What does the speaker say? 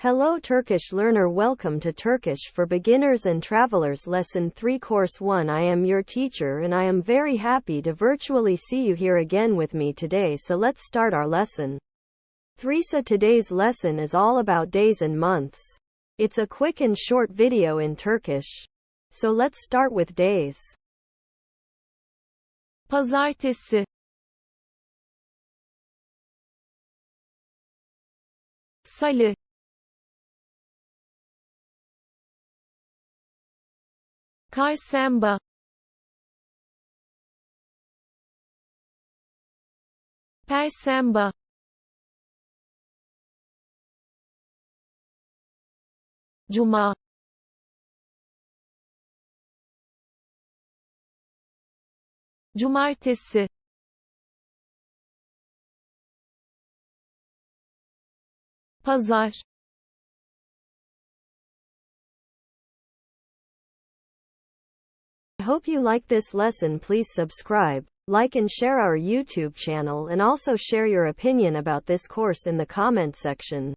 Hello Turkish learner, welcome to Turkish for Beginners and Travelers Lesson 3 Course 1. I am your teacher and I am very happy to virtually see you here again with me today, so let's start our lesson. 3. So today's lesson is all about days and months. It's a quick and short video in Turkish. So let's start with days. Pazartesi, Salı, Çarşamba, Perşembe, Cuma, Cumartesi, Pazar, I hope you like this lesson. Please subscribe, like and share our YouTube channel, and also share your opinion about this course in the comment section.